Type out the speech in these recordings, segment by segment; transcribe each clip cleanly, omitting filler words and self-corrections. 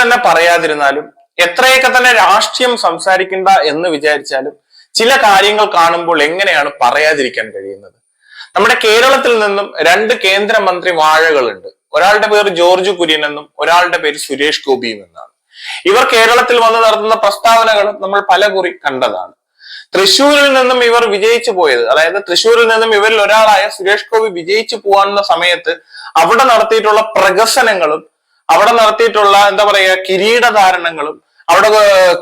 തന്നെ പറയാതിരുന്നാലും എത്രയൊക്കെ തന്നെ രാഷ്ട്രീയം സംസാരിക്കണ്ട എന്ന് വിചാരിച്ചാലും ചില കാര്യങ്ങൾ കാണുമ്പോൾ എങ്ങനെയാണ് പറയാതിരിക്കാൻ കഴിയുന്നത്? നമ്മുടെ കേരളത്തിൽ നിന്നും 2 കേന്ദ്രമന്ത്രി വാഴകളുണ്ട്. ഒരാളുടെ പേര് ജോർജ് കുര്യൻ എന്നും ഒരാളുടെ പേര് സുരേഷ് ഗോപിയും എന്നാണ്. ഇവർ കേരളത്തിൽ വന്ന് നടത്തുന്ന പ്രസ്താവനകളും നമ്മൾ പലകുറി കണ്ടതാണ്. തൃശ്ശൂരിൽ നിന്നും ഇവർ വിജയിച്ചു പോയത്, അതായത് തൃശ്ശൂരിൽ നിന്നും ഇവരിൽ ഒരാളായ സുരേഷ് ഗോപി വിജയിച്ചു പോകാനുള്ള സമയത്ത് അവിടെ നടത്തിയിട്ടുള്ള പ്രകസനങ്ങളും അവിടെ നടത്തിയിട്ടുള്ള എന്താ പറയുക കിരീടധാരണങ്ങളും അവിടെ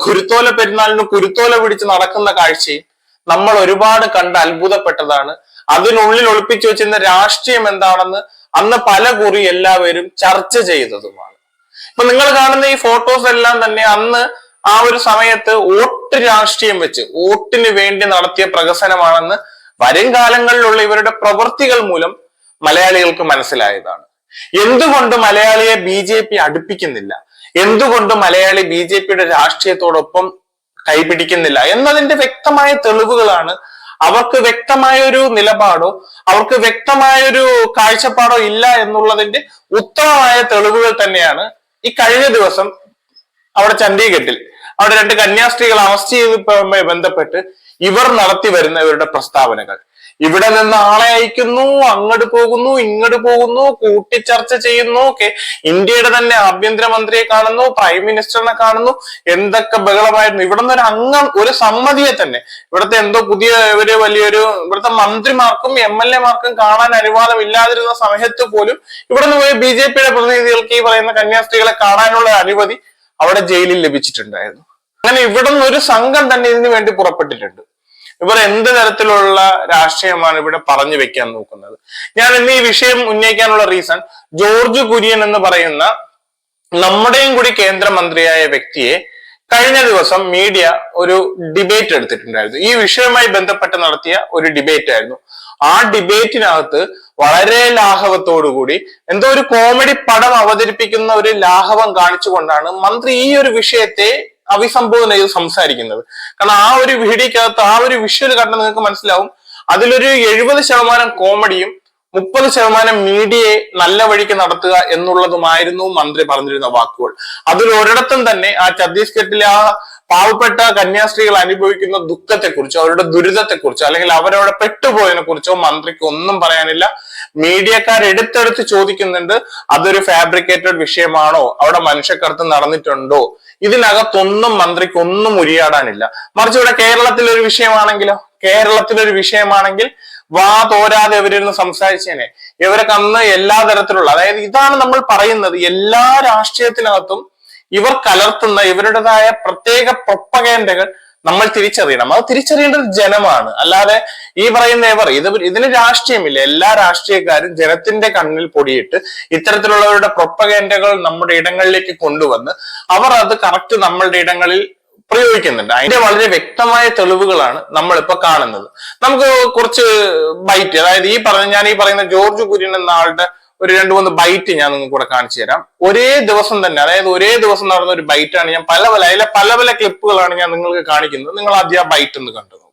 കുരുത്തോല പെരുന്നാളിന് കുരുത്തോല പിടിച്ച് നടക്കുന്ന കാഴ്ചയും നമ്മൾ ഒരുപാട് കണ്ട് അത്ഭുതപ്പെട്ടതാണ്. അതിനുള്ളിൽ ഒളിപ്പിച്ചു വെച്ചിരുന്ന രാഷ്ട്രീയം എന്താണെന്ന് അന്ന് പല കുറി എല്ലാവരും ചർച്ച ചെയ്തതുമാണ്. ഇപ്പൊ നിങ്ങൾ കാണുന്ന ഈ ഫോട്ടോസ് എല്ലാം തന്നെ അന്ന് ആ ഒരു സമയത്ത് വോട്ട് രാഷ്ട്രീയം വെച്ച് വോട്ടിന് വേണ്ടി നടത്തിയ പ്രകസനമാണെന്ന് വരും കാലങ്ങളിലുള്ള ഇവരുടെ പ്രവൃത്തികൾ മൂലം മലയാളികൾക്ക് മനസ്സിലായതാണ്. എന്തുകൊണ്ട് മലയാളിയെ BJP അടുപ്പിക്കുന്നില്ല, എന്തുകൊണ്ട് മലയാളി BJPയുടെ രാഷ്ട്രീയത്തോടൊപ്പം കൈപിടിക്കുന്നില്ല എന്നതിന്റെ വ്യക്തമായ തെളിവുകളാണ്. അവർക്ക് വ്യക്തമായൊരു നിലപാടോ അവർക്ക് വ്യക്തമായൊരു കാഴ്ചപ്പാടോ ഇല്ല എന്നുള്ളതിന്റെ ഉത്തമമായ തെളിവുകൾ തന്നെയാണ് ഈ കഴിഞ്ഞ ദിവസം അവിടെ ചണ്ഡീഗഡിൽ അവിടെ 2 കന്യാസ്ത്രീകൾ അറസ്റ്റ് ചെയ്തതുമായി ബന്ധപ്പെട്ട് ഇവർ നടത്തി വരുന്ന ഇവരുടെ പ്രസ്താവനകൾ. ഇവിടെ നിന്ന് ആളെ അയക്കുന്നു, അങ്ങോട്ട് പോകുന്നു, ഇങ്ങോട്ട് പോകുന്നു, കൂട്ടിച്ചർച്ച ചെയ്യുന്നു, ഇന്ത്യയുടെ തന്നെ ആഭ്യന്തരമന്ത്രിയെ കാണുന്നു, പ്രൈം മിനിസ്റ്ററിനെ കാണുന്നു, എന്തൊക്കെ ബഹളമായിരുന്നു. ഇവിടെ നിന്ന് ഒരു സമ്മതിയെ തന്നെ ഇവിടുത്തെ എന്തോ പുതിയ വലിയൊരു ഇവിടുത്തെ മന്ത്രിമാർക്കും MLA മാർക്കും കാണാൻ അനുവാദം ഇല്ലാതിരുന്ന സമയത്ത് പോലും ഇവിടെ നിന്ന് പോയി BJPയുടെ പ്രതിനിധികൾക്ക് ഈ പറയുന്ന കന്യാസ്ത്രീകളെ കാണാനുള്ള അനുമതി അവിടെ ജയിലിൽ ലഭിച്ചിട്ടുണ്ടായിരുന്നു. അങ്ങനെ ഇവിടെ നിന്ന് ഒരു സംഘം തന്നെ ഇതിനു വേണ്ടി പുറപ്പെട്ടിട്ടുണ്ട്. ഇവർ എന്ത് തരത്തിലുള്ള രാഷ്ട്രീയമാണ് ഇവിടെ പറഞ്ഞു വെക്കാൻ നോക്കുന്നത്? ഞാൻ ഇന്ന് ഈ വിഷയം ഉന്നയിക്കാനുള്ള റീസൺ, ജോർജ് കുര്യൻ എന്ന് പറയുന്ന നമ്മുടെയും കൂടി കേന്ദ്രമന്ത്രിയായ വ്യക്തിയെ കഴിഞ്ഞ ദിവസം മീഡിയ ഒരു ഡിബേറ്റ് എടുത്തിട്ടുണ്ടായിരുന്നു. ഈ വിഷയവുമായി ബന്ധപ്പെട്ട് നടത്തിയ ഒരു ഡിബേറ്റ് ആയിരുന്നു. ആ ഡിബേറ്റിനകത്ത് വളരെ ലാഘവത്തോടുകൂടി എന്തോ ഒരു കോമഡി പടം അവതരിപ്പിക്കുന്ന ഒരു ലാഘവം കാണിച്ചുകൊണ്ടാണ് മന്ത്രി ഈ ഒരു വിഷയത്തെ അഭിസംബോധന ചെയ്ത് സംസാരിക്കുന്നത്. കാരണം ആ ഒരു വീഡിയോക്കകത്ത് ആ ഒരു വിഷ്വൽ കണ്ട് നിങ്ങൾക്ക് മനസ്സിലാവും, അതിലൊരു 70% കോമഡിയും 30% മീഡിയയെ നല്ല വഴിക്ക് നടത്തുക എന്നുള്ളതുമായിരുന്നു മന്ത്രി പറഞ്ഞിരുന്ന വാക്കുകൾ. അതിലൊരിടത്തും തന്നെ ആ ഛത്തീസ്ഗഡിലെ ആ പാവപ്പെട്ട കന്യാസ്ത്രീകൾ അനുഭവിക്കുന്ന ദുഃഖത്തെക്കുറിച്ചോ അവരുടെ ദുരിതത്തെക്കുറിച്ചോ അല്ലെങ്കിൽ അവരവിടെ പെട്ടുപോയതിനെ കുറിച്ചോ മന്ത്രിക്ക് ഒന്നും പറയാനില്ല. മീഡിയക്കാർ എടുത്തെടുത്ത് ചോദിക്കുന്നുണ്ട്, അതൊരു ഫാബ്രിക്കേറ്റഡ് വിഷയമാണോ, അവിടെ മനുഷ്യക്കടത്ത് നടന്നിട്ടുണ്ടോ? ഇതിനകത്തൊന്നും മന്ത്രിക്ക് ഒന്നും ഉരിയാടാനില്ല. മറിച്ച് ഇവിടെ കേരളത്തിലൊരു വിഷയമാണെങ്കിൽ വാ തോരാതെ ഇവരിരുന്ന് സംസാരിച്ചേനെ. ഇവരൊക്കെ അന്ന് എല്ലാ തരത്തിലുള്ള, അതായത് ഇതാണ് നമ്മൾ പറയുന്നത്, എല്ലാ രാഷ്ട്രീയത്തിനകത്തും ഇവർ കലർത്തുന്ന ഇവരുടേതായ പ്രത്യേക പ്രൊപ്പഗേൻഡകൾ നമ്മൾ തിരിച്ചറിയണം. അത് തിരിച്ചറിയേണ്ടത് ജനമാണ്. അല്ലാതെ ഈ പറയുന്ന ഇതിന് രാഷ്ട്രീയമില്ല. എല്ലാ രാഷ്ട്രീയക്കാരും ജനത്തിന്റെ കണ്ണിൽ പൊടിയിട്ട് ഇത്തരത്തിലുള്ളവരുടെ പ്രൊപ്പഗേൻഡകൾ നമ്മുടെ ഇടങ്ങളിലേക്ക് കൊണ്ടുവന്ന് അവർ അത് കറക്റ്റ് നമ്മളുടെ ഇടങ്ങളിൽ പ്രയോഗിക്കുന്നുണ്ട്. അതിന്റെ വളരെ വ്യക്തമായ തെളിവുകളാണ് നമ്മളിപ്പോ കാണുന്നത്. നമുക്ക് കുറച്ച് ബൈറ്റ്, അതായത് ഞാൻ ഈ പറയുന്ന ജോർജ് കുര്യൻ എന്ന ആളുടെ ഒരു 2-3 ബൈറ്റ് ഞാൻ നിങ്ങൾക്ക് കൂടെ കാണിച്ചു തരാം. ഒരേ ദിവസം നടന്ന ഒരു ബൈറ്റാണ് ഞാൻ അതിലെ പല പല ക്ലിപ്പുകളാണ് ഞാൻ നിങ്ങൾക്ക് കാണിക്കുന്നത്. നിങ്ങൾ ആദ്യം ആ ബൈറ്റ് ഒന്ന് കണ്ടു നോക്കൂ.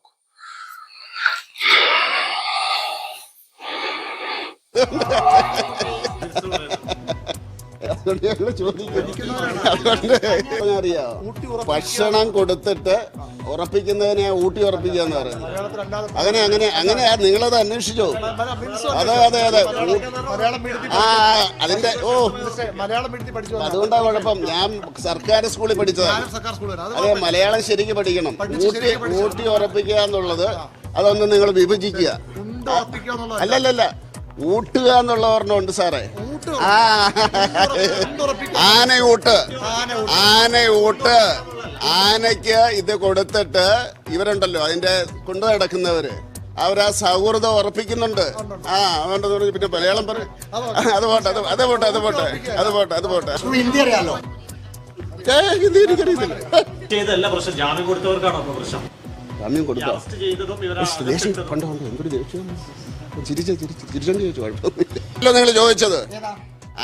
അറിയാം, ഭക്ഷണം കൊടുത്തിട്ട് ഉറപ്പിക്കുന്നതിനെ ഊട്ടി ഉറപ്പിക്കുക എന്ന് പറയുന്നത്. അങ്ങനെ നിങ്ങളത് അന്വേഷിച്ചോ? അതെ അതിന്റെ അതുകൊണ്ടാ കുഴപ്പം. ഞാൻ സർക്കാർ സ്കൂളിൽ പഠിച്ചതാണ്. അതെ, മലയാളം ശരിക്കും പഠിക്കണം. ഊട്ടി ഉറപ്പിക്കുക എന്നുള്ളത് അതൊന്നും നിങ്ങൾ വിഭജിക്കുക. അല്ലല്ല, ഊട്ടുക എന്നുള്ള ഓർമ്മയുണ്ട് സാറേ. ആനയൂട്ട് ആനയ്ക്ക് ഇത് കൊടുത്തിട്ട് ഇവരുണ്ടല്ലോ അതിന്റെ കൊണ്ടു നടക്കുന്നവര് അവരാ സൗഹൃദം ഉറപ്പിക്കുന്നുണ്ട്. അതുകൊണ്ട് പിന്നെ മലയാളം പറയും. അത് പോട്ടെ. ഹിന്ദി അറിയാലോ? ഹിന്ദി എനിക്കറിയത്തില്ല. ജാമ്യം കൊടുത്തോ? കണ്ടോ എന്തൊരു ദേഷ്യം. തിരിച്ചു ചോദിച്ചു, കുഴപ്പമൊന്നുമില്ല. നിങ്ങൾ ചോദിച്ചത്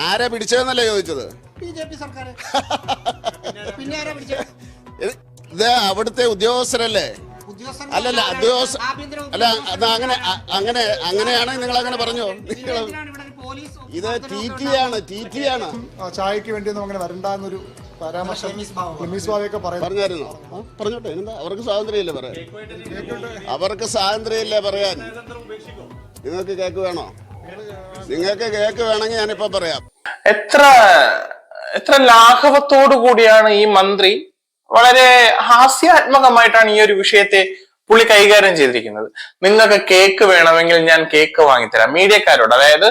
ആരെ പിടിച്ചതെന്നല്ലേ ചോദിച്ചത്? ഇത് അവിടുത്തെ ഉദ്യോഗസ്ഥരല്ലേ? അല്ലല്ല, അങ്ങനെയാണ് നിങ്ങൾ അങ്ങനെ പറഞ്ഞോ? ഇത് ടി ടി ആണ്. ചായക്ക് വേണ്ടി അങ്ങനെ വരണ്ടെന്നൊരു പറഞ്ഞായിരുന്നോ? പറഞ്ഞോട്ടെ, എന്താ അവർക്ക് സ്വാതന്ത്ര്യമില്ലേ പറയാൻ? അവർക്ക് സ്വാതന്ത്ര്യമില്ലേ പറയാൻ? നിങ്ങൾക്ക് കേക്ക് വേണോ? നിങ്ങൾക്ക് കേക്ക് വേണമെങ്കിൽ ഞാനിപ്പോ പറയാം. എത്ര ലാഘവത്തോടു കൂടിയാണ് ഈ മന്ത്രി, വളരെ ഹാസ്യാത്മകമായിട്ടാണ് ഈ ഒരു വിഷയത്തെ പുള്ളി കൈകാര്യം ചെയ്തിരിക്കുന്നത്. നിങ്ങൾക്ക് കേക്ക് വേണമെങ്കിൽ ഞാൻ കേക്ക് വാങ്ങിത്തരാം. മീഡിയക്കാരോട്, അതായത്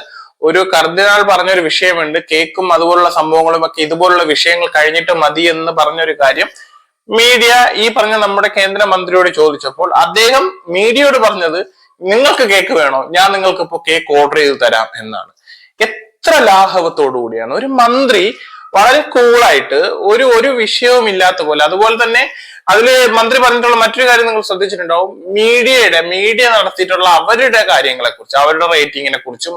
ഒരു കർദിനാൾ പറഞ്ഞൊരു വിഷയമുണ്ട്, കേക്കും അതുപോലുള്ള സംഭവങ്ങളും ഒക്കെ ഇതുപോലുള്ള വിഷയങ്ങൾ കഴിഞ്ഞിട്ട് മതി എന്ന് പറഞ്ഞൊരു കാര്യം മീഡിയ ഈ പറഞ്ഞ നമ്മുടെ കേന്ദ്രമന്ത്രിയോട് ചോദിച്ചപ്പോൾ അദ്ദേഹം മീഡിയയോട് പറഞ്ഞത്, നിങ്ങൾക്ക് കേക്ക് വേണോ, ഞാൻ നിങ്ങൾക്ക് ഇപ്പോ കേക്ക് ഓർഡർ ചെയ്ത് തരാം എന്നാണ്. എത്ര ലാഘവത്തോടു കൂടിയാണ് ഒരു മന്ത്രി വളരെ കൂളായിട്ട് ഒരു വിഷയവും ഇല്ലാത്ത പോലെ. അതുപോലെ തന്നെ അതില് മന്ത്രി പറഞ്ഞിട്ടുള്ള മറ്റൊരു കാര്യം നിങ്ങൾ ശ്രദ്ധിച്ചിട്ടുണ്ടാവും, മീഡിയ നടത്തിയിട്ടുള്ള അവരുടെ കാര്യങ്ങളെ കുറിച്ച്, അവരുടെ റേറ്റിങ്ങിനെ കുറിച്ചും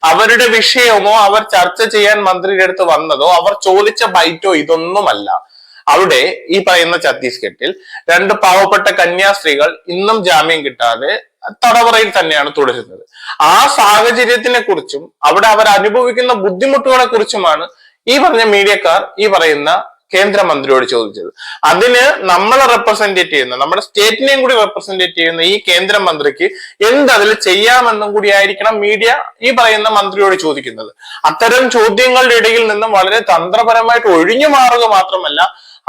അവരുടെ വിഷയമോ അവർ ചർച്ച ചെയ്യാൻ മന്ത്രിയുടെ അടുത്ത് വന്നതോ അവർ ചോദിച്ച ബൈറ്റോ ഇതൊന്നുമല്ല. അവിടെ ഈ പറയുന്ന ഛത്തീസ്ഗഡിൽ 2 പാവപ്പെട്ട കന്യാസ്ത്രീകൾ ഇന്നും ജാമ്യം കിട്ടാതെ തടവറയിൽ തന്നെയാണ് തുടരുന്നത്. ആ സാഹചര്യത്തിനെ കുറിച്ചും അവിടെ അവർ അനുഭവിക്കുന്ന ബുദ്ധിമുട്ടുകളെ കുറിച്ചുമാണ് ഈ പറഞ്ഞ മീഡിയക്കാർ ഈ പറയുന്ന കേന്ദ്രമന്ത്രിയോട് ചോദിച്ചത്. അതിന് നമ്മളെ റെപ്രസെന്റേറ്റ് ചെയ്യുന്ന, നമ്മുടെ സ്റ്റേറ്റിനെയും കൂടി റെപ്രസെന്റേറ്റ് ചെയ്യുന്ന ഈ കേന്ദ്രമന്ത്രിക്ക് അതിൽ ചെയ്യാമെന്നും കൂടി ആയിരിക്കണം മീഡിയ ഈ പറയുന്ന മന്ത്രിയോട് ചോദിക്കുന്നത്. അത്തരം ചോദ്യങ്ങളുടെ ഇടയിൽ നിന്നും വളരെ തന്ത്രപരമായിട്ട് ഒഴിഞ്ഞു മാറുക മാത്രമല്ല,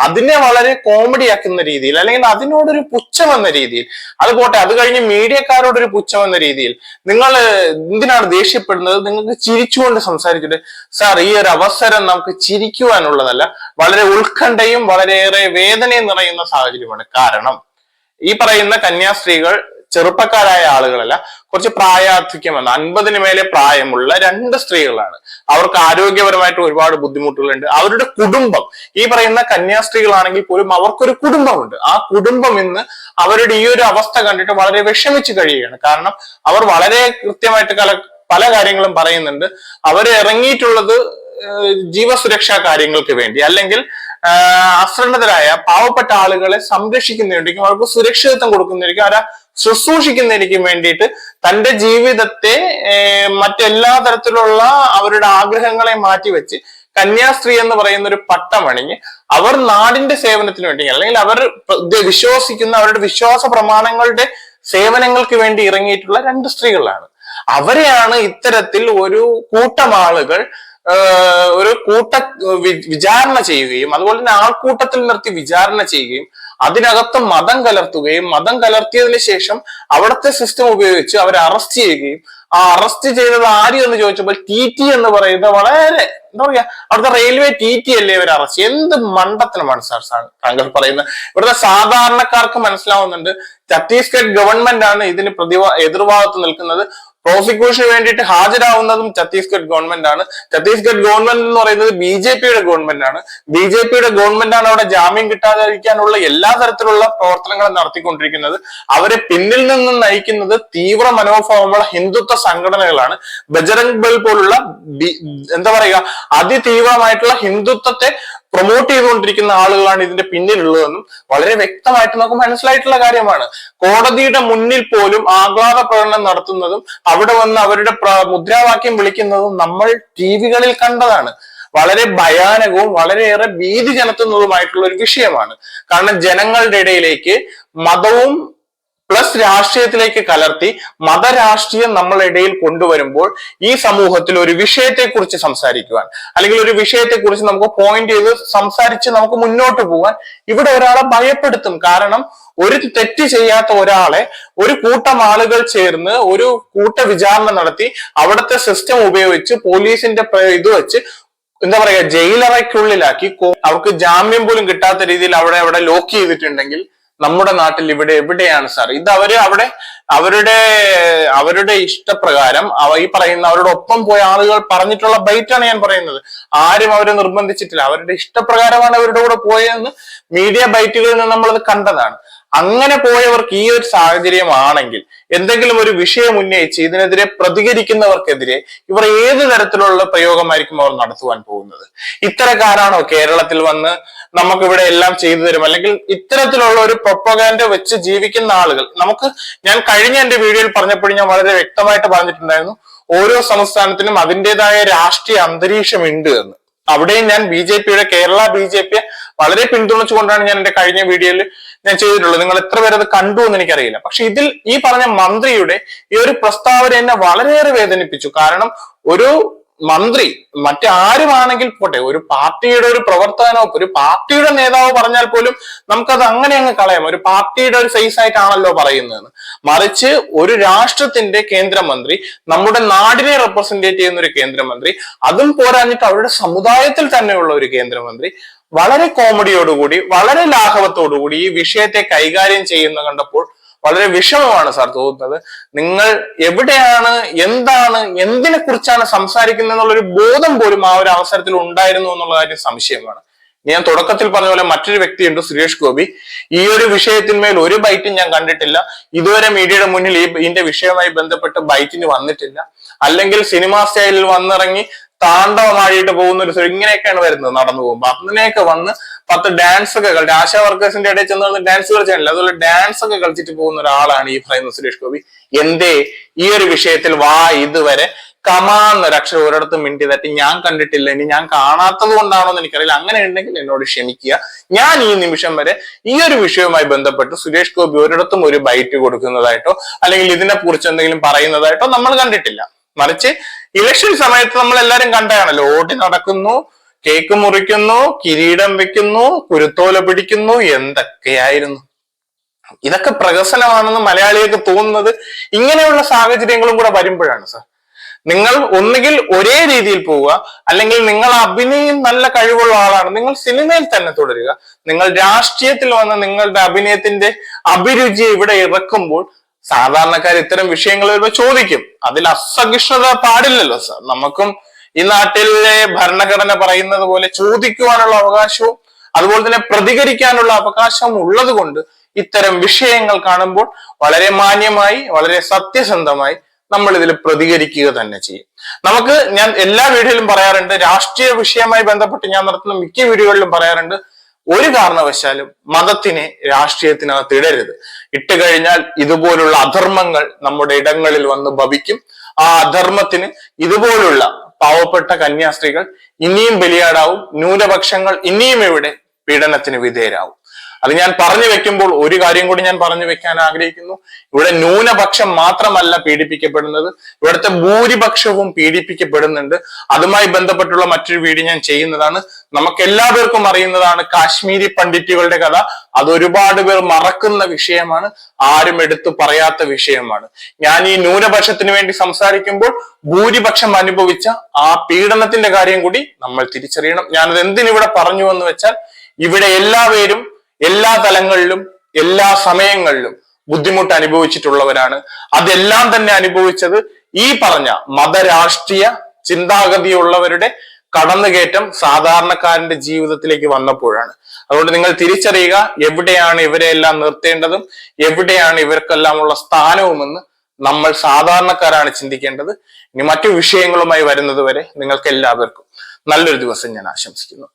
അതിനെ വളരെ കോമഡി ആക്കുന്ന രീതിയിൽ, അല്ലെങ്കിൽ അതിനോടൊരു പുച്ഛം എന്ന രീതിയിൽ, അത് പോട്ടെ, അത് കഴിഞ്ഞ് മീഡിയക്കാരോടൊരു പുച്ഛം എന്ന രീതിയിൽ, നിങ്ങൾ എന്തിനാണ് ദേഷ്യപ്പെടുന്നത്, നിങ്ങൾക്ക് ചിരിച്ചുകൊണ്ട് സംസാരിച്ചിട്ട്, സാർ ഈ ഒരു അവസരം നമുക്ക് ചിരിക്കുവാനുള്ളതല്ല, വളരെ ഉത്കണ്ഠയും വളരെയേറെ വേദനയും നിറയുന്ന സാഹചര്യമാണ്. കാരണം ഈ പറയുന്ന കന്യാസ്ത്രീകൾ ചെറുപ്പക്കാരായ ആളുകളല്ല, കുറച്ച് പ്രായാധിക്യം വന്ന 50-ന് മേലെ പ്രായമുള്ള 2 സ്ത്രീകളാണ്. അവർക്ക് ആരോഗ്യപരമായിട്ട് ഒരുപാട് ബുദ്ധിമുട്ടുകളുണ്ട്. അവരുടെ കുടുംബം, ഈ പറയുന്ന കന്യാസ്ത്രീകളാണെങ്കിൽ പോലും അവർക്കൊരു കുടുംബമുണ്ട്. ആ കുടുംബം ഇന്ന് അവരുടെ ഈ ഒരു അവസ്ഥ കണ്ടിട്ട് വളരെ വിഷമിച്ച് കഴിയുകയാണ്. കാരണം അവർ വളരെ കൃത്യമായിട്ട് പല കാര്യങ്ങളും പറയുന്നുണ്ട്. അവർ ഇറങ്ങിയിട്ടുള്ളത് ജീവസുരക്ഷാ കാര്യങ്ങൾക്ക് വേണ്ടി, അല്ലെങ്കിൽ അശ്രദ്ധരായ പാവപ്പെട്ട ആളുകളെ സംരക്ഷിക്കുന്നതിനും അവർക്ക് സുരക്ഷിതത്വം കൊടുക്കുന്നതിനും അവരെ ശുശ്രൂഷിക്കുന്നതിനും വേണ്ടിയിട്ട് തന്റെ ജീവിതത്തെ മറ്റെല്ലാ തരത്തിലുള്ള അവരുടെ ആഗ്രഹങ്ങളെ മാറ്റിവെച്ച് കന്യാസ്ത്രീ എന്ന് പറയുന്ന ഒരു പട്ടമണിഞ്ഞ് അവർ നാടിന്റെ സേവനത്തിന് വേണ്ടി, അല്ലെങ്കിൽ അവർ വിശ്വസിക്കുന്ന അവരുടെ വിശ്വാസ പ്രമാണങ്ങളുടെ സേവനങ്ങൾക്ക് വേണ്ടി ഇറങ്ങിയിട്ടുള്ള 2 സ്ത്രീകളാണ്. അവരെയാണ് ഇത്തരത്തിൽ ഒരു കൂട്ടം ആളുകൾ വിചാരണ ചെയ്യുകയും, അതുപോലെ തന്നെ ആൾക്കൂട്ടത്തിൽ നിർത്തി വിചാരണ ചെയ്യുകയും, അതിനകത്ത് മതം കലർത്തുകയും, മതം കലർത്തിയതിനു ശേഷം അവിടുത്തെ സിസ്റ്റം ഉപയോഗിച്ച് അവരെ അറസ്റ്റ് ചെയ്യുകയും, ആ അറസ്റ്റ് ചെയ്തത് ആര് എന്ന് ചോദിച്ചപ്പോൾ TT എന്ന് പറയുന്നത് വളരെ എന്താ പറയാ, അവിടുത്തെ റെയിൽവേ TT അല്ലേ ഇവർ അറസ്റ്റ്? എന്ത് മണ്ടത്തരമാണ് സാർ താങ്കൾ പറയുന്നത്? ഇവിടുത്തെ സാധാരണക്കാർക്ക് മനസ്സിലാവുന്നുണ്ട്, ഛത്തീസ്ഗഡ് ഗവൺമെന്റ് ആണ് ഇതിന് എതിർഭാഗത്ത് നിൽക്കുന്നത്. പ്രോസിക്യൂഷന് വേണ്ടിയിട്ട് ഹാജരാവുന്നതും ഛത്തീസ്ഗഡ് ഗവൺമെന്റ് ആണ്. ഛത്തീസ്ഗഡ് ഗവൺമെന്റ് എന്ന് പറയുന്നത് BJPയുടെ ഗവൺമെന്റ് ആണ്. BJPയുടെ ഗവൺമെന്റ് ആണ് അവിടെ ജാമ്യം കിട്ടാതിരിക്കാനുള്ള എല്ലാ തരത്തിലുള്ള പ്രവർത്തനങ്ങളും നടത്തിക്കൊണ്ടിരിക്കുന്നത്. അവരെ പിന്നിൽ നിന്ന് നയിക്കുന്നത് തീവ്ര മനോഭാവമുള്ള ഹിന്ദുത്വ സംഘടനകളാണ്. ബജറംഗ് ദൾ പോലുള്ള എന്താ പറയുക, അതിതീവ്രമായിട്ടുള്ള ഹിന്ദുത്വത്തെ പ്രൊമോട്ട് ചെയ്തുകൊണ്ടിരിക്കുന്ന ആളുകളാണ് ഇതിന്റെ പിന്നിലുള്ളതെന്നും വളരെ വ്യക്തമായിട്ട് നമുക്ക് മനസ്സിലായിട്ടുള്ള കാര്യമാണ്. കോടതിയുടെ മുന്നിൽ പോലും ആഹ്ലാദ പ്രകടനം നടത്തുന്നതും അവിടെ വന്ന് അവരുടെ മുദ്രാവാക്യം വിളിക്കുന്നതും നമ്മൾ ടിവികളിൽ കണ്ടതാണ്. വളരെ ഭയാനകവും വളരെയേറെ ഭീതി ജനത്തുന്നതുമായിട്ടുള്ള ഒരു വിഷയമാണ്. കാരണം ജനങ്ങളുടെ ഇടയിലേക്ക് മതവും പ്ലസ് രാഷ്ട്രീയത്തിലേക്ക് കലർത്തി മതരാഷ്ട്രീയം നമ്മളുടെ ഇടയിൽ കൊണ്ടുവരുമ്പോൾ ഈ സമൂഹത്തിൽ ഒരു വിഷയത്തെക്കുറിച്ച് സംസാരിക്കുവാൻ, അല്ലെങ്കിൽ ഒരു വിഷയത്തെക്കുറിച്ച് നമുക്ക് പോയിന്റ് ചെയ്ത് സംസാരിച്ച് നമുക്ക് മുന്നോട്ട് പോകാൻ ഇവിടെ ഒരാളെ ഭയപ്പെടുത്തും. കാരണം ഒരു തെറ്റ് ചെയ്യാത്ത ഒരാളെ ഒരു കൂട്ടം ആളുകൾ ചേർന്ന് ഒരു കൂട്ട വിചാരണ നടത്തി അവിടുത്തെ സിസ്റ്റം ഉപയോഗിച്ച് പോലീസിന്റെ ഇത് വെച്ച് എന്താ പറയാ ജയിലറയ്ക്കുള്ളിലാക്കി അവർക്ക് ജാമ്യം പോലും കിട്ടാത്ത രീതിയിൽ അവിടെ ലോക്ക് ചെയ്തിട്ടുണ്ടെങ്കിൽ നമ്മുടെ നാട്ടിൽ ഇവിടെ എവിടെയാണ് സാർ ഇത്? അവരുടെ ഇഷ്ടപ്രകാരം ഈ പറയുന്ന അവരുടെ ഒപ്പം പോയ ആളുകൾ പറഞ്ഞിട്ടുള്ള ബൈറ്റാണ് ഞാൻ പറയുന്നത്. ആരും അവരെ നിർബന്ധിച്ചിട്ടില്ല, അവരുടെ ഇഷ്ടപ്രകാരമാണ് അവരുടെ കൂടെ പോയതെന്ന് മീഡിയ ബൈറ്റുകളിൽ നിന്ന് നമ്മളത് കണ്ടതാണ്. അങ്ങനെ പോയവർക്ക് ഈ ഒരു സാഹചര്യമാണെങ്കിൽ എന്തെങ്കിലും ഒരു വിഷയം ഉന്നയിച്ച് ഇതിനെതിരെ പ്രതികരിക്കുന്നവർക്കെതിരെ ഇവർ ഏത് തരത്തിലുള്ള പ്രയോഗമായിരിക്കും അവർ നടത്തുവാൻ പോകുന്നത്? ഇത്തരക്കാരാണോ കേരളത്തിൽ വന്ന് നമുക്കിവിടെ എല്ലാം ചെയ്തു തരും, അല്ലെങ്കിൽ ഇത്തരത്തിലുള്ള ഒരു പ്രൊപ്പഗാൻഡ വെച്ച് ജീവിക്കുന്ന ആളുകൾ? ഞാൻ കഴിഞ്ഞ എന്റെ വീഡിയോയിൽ പറഞ്ഞപ്പോഴും ഞാൻ വളരെ വ്യക്തമായിട്ട് പറഞ്ഞിട്ടുണ്ടായിരുന്നു, ഓരോ സംസ്ഥാനത്തിനും അതിൻ്റെതായ രാഷ്ട്രീയ അന്തരീക്ഷം ഉണ്ട് എന്ന്. അവിടെയും ഞാൻ കേരള ബി ജെ പിയെ വളരെ പിന്തുണച്ചുകൊണ്ടാണ് ഞാൻ എന്റെ കഴിഞ്ഞ വീഡിയോയിൽ ഞാൻ ചെയ്തിട്ടുള്ളത്. നിങ്ങൾ എത്ര പേര് അത് കണ്ടു എന്ന് എനിക്കറിയില്ല. പക്ഷെ ഇതിൽ ഈ പറഞ്ഞ മന്ത്രിയുടെ ഈ ഒരു പ്രസ്താവന എന്നെ വളരെയേറെ വേദനിപ്പിച്ചു. കാരണം ഒരു മന്ത്രി മറ്റാരുമാണെങ്കിൽ പോട്ടെ, ഒരു പാർട്ടിയുടെ ഒരു പ്രവർത്തകനോ ഒരു പാർട്ടിയുടെ നേതാവ് പറഞ്ഞാൽ പോലും നമുക്കത് അങ്ങനെ അങ്ങ് കളയാം. ഒരു പാർട്ടിയുടെ ഒരു ഫേസ് ആയിട്ടാണല്ലോ പറയുന്നതെന്ന്. മറിച്ച് ഒരു രാഷ്ട്രത്തിന്റെ കേന്ദ്രമന്ത്രി, നമ്മുടെ നാടിനെ റെപ്രസെന്റേറ്റ് ചെയ്യുന്ന ഒരു കേന്ദ്രമന്ത്രി, അതും പോരാഞ്ഞിട്ട് അവരുടെ സമുദായത്തിൽ തന്നെയുള്ള ഒരു കേന്ദ്രമന്ത്രി വളരെ കോമഡിയോടുകൂടി വളരെ ലാഘവത്തോടുകൂടി ഈ വിഷയത്തെ കൈകാര്യം ചെയ്യുന്ന കണ്ടപ്പോൾ വളരെ വിഷമമാണ് സാർ തോന്നുന്നത്. നിങ്ങൾ എവിടെയാണ്, എന്താണ്, എന്തിനെ കുറിച്ചാണ് സംസാരിക്കുന്നത് എന്നുള്ളൊരു ബോധം പോലും ആ ഒരു അവസരത്തിൽ ഉണ്ടായിരുന്നു എന്നുള്ള കാര്യം സംശയമാണ്. ഞാൻ തുടക്കത്തിൽ പറഞ്ഞ പോലെ മറ്റൊരു വ്യക്തിയുണ്ട്, സുരേഷ് ഗോപി. ഈ ഒരു വിഷയത്തിന്മേൽ ഒരു ബൈറ്റും ഞാൻ കണ്ടിട്ടില്ല. ഇതുവരെ മീഡിയയുടെ മുന്നിൽ ഇതിന്റെ വിഷയവുമായി ബന്ധപ്പെട്ട് ബൈറ്റിന് വന്നിട്ടില്ല. അല്ലെങ്കിൽ സിനിമാ സ്റ്റൈലിൽ വന്നിറങ്ങി താണ്ഡവമായിട്ട് പോകുന്ന ഒരു ഇങ്ങനെയൊക്കെയാണ് വരുന്നത് നടന്നു പോകുമ്പോൾ. അങ്ങനെയൊക്കെ വന്ന് 10 ഡാൻസ് ഒക്കെ കളിച്ച് ആശാ വർക്കേഴ്സിന്റെ ഇടയിൽ ചെന്ന് ഡാൻസ് കളിച്ചില്ല, അതുപോലെ ഡാൻസ് ഒക്കെ കളിച്ചിട്ട് പോകുന്ന ഒരാളാണ് ഈ പറയുന്ന സുരേഷ് ഗോപി. എന്തേ ഈ ഒരു വിഷയത്തിൽ ഇതുവരെ കമാന്നൊരക്ഷരം ഒരിടത്തും മിണ്ടി തട്ടി ഞാൻ കണ്ടിട്ടില്ല. ഇനി ഞാൻ കാണാത്തത് കൊണ്ടാണോ എന്ന് എനിക്കറിയില്ല. അങ്ങനെ ഉണ്ടെങ്കിൽ എന്നോട് ക്ഷമിക്കുക. ഞാൻ ഈ നിമിഷം വരെ ഈ ഒരു വിഷയവുമായി ബന്ധപ്പെട്ട് സുരേഷ് ഗോപി ഒരിടത്തും ഒരു ബൈറ്റ് കൊടുക്കുന്നതായിട്ടോ അല്ലെങ്കിൽ ഇതിനെ കുറിച്ച് എന്തെങ്കിലും പറയുന്നതായിട്ടോ നമ്മൾ കണ്ടിട്ടില്ല. മറിച്ച് ഇലക്ഷൻ സമയത്ത് നമ്മൾ എല്ലാരും കണ്ടതാണല്ലോ, ഓടി നടക്കുന്നു, കേക്ക് മുറിക്കുന്നു, കിരീടം വെക്കുന്നു, കുരുത്തോല പിടിക്കുന്നു, എന്തൊക്കെയായിരുന്നു. ഇതൊക്കെ പ്രഹസനമാണെന്ന് മലയാളികൾക്ക് തോന്നുന്നത് ഇങ്ങനെയുള്ള സാഹചര്യങ്ങളും കൂടെ വരുമ്പോഴാണ് സാർ. നിങ്ങൾ ഒന്നുകിൽ ഒരേ രീതിയിൽ പോവുക, അല്ലെങ്കിൽ നിങ്ങൾ അഭിനയം നല്ല കഴിവുള്ള ആളാണ്, നിങ്ങൾ സിനിമയിൽ തന്നെ തുടരുക. നിങ്ങൾ രാഷ്ട്രീയത്തിൽ വന്ന് നിങ്ങളുടെ അഭിനയത്തിന്റെ അഭിരുചി ഇവിടെ ഇറക്കുമ്പോൾ സാധാരണക്കാർ ഇത്തരം വിഷയങ്ങൾ വരുമ്പോൾ ചോദിക്കും. അതിൽ അസഹിഷ്ണുത പാടില്ലല്ലോ സാർ. നമുക്കും ഈ നാട്ടിലെ ഭരണഘടന പറയുന്നത് പോലെ ചോദിക്കുവാനുള്ള അവകാശവും അതുപോലെ തന്നെ പ്രതികരിക്കാനുള്ള അവകാശവും ഉള്ളത് കൊണ്ട് ഇത്തരം വിഷയങ്ങൾ കാണുമ്പോൾ വളരെ മാന്യമായി വളരെ സത്യസന്ധമായി നമ്മൾ ഇതിൽ പ്രതികരിക്കുക തന്നെ ചെയ്യും. ഞാൻ എല്ലാ വീഡിയോയിലും പറയാറുണ്ട്, രാഷ്ട്രീയ വിഷയവുമായി ബന്ധപ്പെട്ട് ഞാൻ നടത്തുന്ന മിക്ക വീഡിയോകളിലും പറയാറുണ്ട്, ഒരു കാരണവശാലും മതത്തിനെ രാഷ്ട്രീയത്തിനകത്ത് ഇടരുത്. ഇട്ടുകഴിഞ്ഞാൽ ഇതുപോലുള്ള അധർമ്മങ്ങൾ നമ്മുടെ ഇടങ്ങളിൽ വന്ന് ഭവിക്കും. ആ അധർമ്മത്തിന് ഇതുപോലുള്ള പാവപ്പെട്ട കന്യാസ്ത്രീകൾ ഇനിയും ബലിയാടാവും. ന്യൂനപക്ഷങ്ങൾ ഇനിയും ഇവിടെ പീഡനത്തിന് വിധേയരാവും. അത് ഞാൻ പറഞ്ഞു വെക്കുമ്പോൾ ഒരു കാര്യം കൂടി ഞാൻ പറഞ്ഞു വെക്കാൻ ആഗ്രഹിക്കുന്നു. ഇവിടെ ന്യൂനപക്ഷം മാത്രമല്ല പീഡിപ്പിക്കപ്പെടുന്നത്, ഇവിടുത്തെ ഭൂരിപക്ഷവും പീഡിപ്പിക്കപ്പെടുന്നുണ്ട്. അതുമായി ബന്ധപ്പെട്ടുള്ള മറ്റൊരു വീഡിയോ ഞാൻ ചെയ്യുന്നതാണ്. നമുക്ക് എല്ലാവർക്കും അറിയുന്നതാണ് കാശ്മീരി പണ്ഡിറ്റുകളുടെ കഥ. അത് ഒരുപാട് പേർ മറക്കുന്ന വിഷയമാണ്, ആരും എടുത്തു പറയാത്ത വിഷയമാണ്. ഞാൻ ഈ ന്യൂനപക്ഷത്തിന് വേണ്ടി സംസാരിക്കുമ്പോൾ ഭൂരിപക്ഷം അനുഭവിച്ച ആ പീഡനത്തിന്റെ കാര്യം കൂടി നമ്മൾ തിരിച്ചറിയണം. ഞാനത് എന്തിനിവിടെ പറഞ്ഞു എന്ന് വെച്ചാൽ, ഇവിടെ എല്ലാവരും എല്ലാ തലങ്ങളിലും എല്ലാ സമയങ്ങളിലും ബുദ്ധിമുട്ട് അനുഭവിച്ചിട്ടുള്ളവരാണ്. അതെല്ലാം തന്നെ അനുഭവിച്ചത് ഈ പറഞ്ഞ മതരാഷ്ട്രീയ ചിന്താഗതിയുള്ളവരുടെ കടന്നുകയറ്റം സാധാരണക്കാരന്റെ ജീവിതത്തിലേക്ക് വന്നപ്പോഴാണ്. അതുകൊണ്ട് നിങ്ങൾ തിരിച്ചറിയുക, എവിടെയാണ് ഇവരെല്ലാം നിർത്തേണ്ടതും എവിടെയാണ് ഇവർക്കെല്ലാമുള്ള സ്ഥാനവുമെന്ന് നമ്മൾ സാധാരണക്കാരാണ് ചിന്തിക്കേണ്ടത്. ഇനി മറ്റു വിഷയങ്ങളുമായി വരുന്നത് വരെ നിങ്ങൾക്ക് എല്ലാവർക്കും നല്ലൊരു ദിവസം ഞാൻ ആശംസിക്കുന്നു.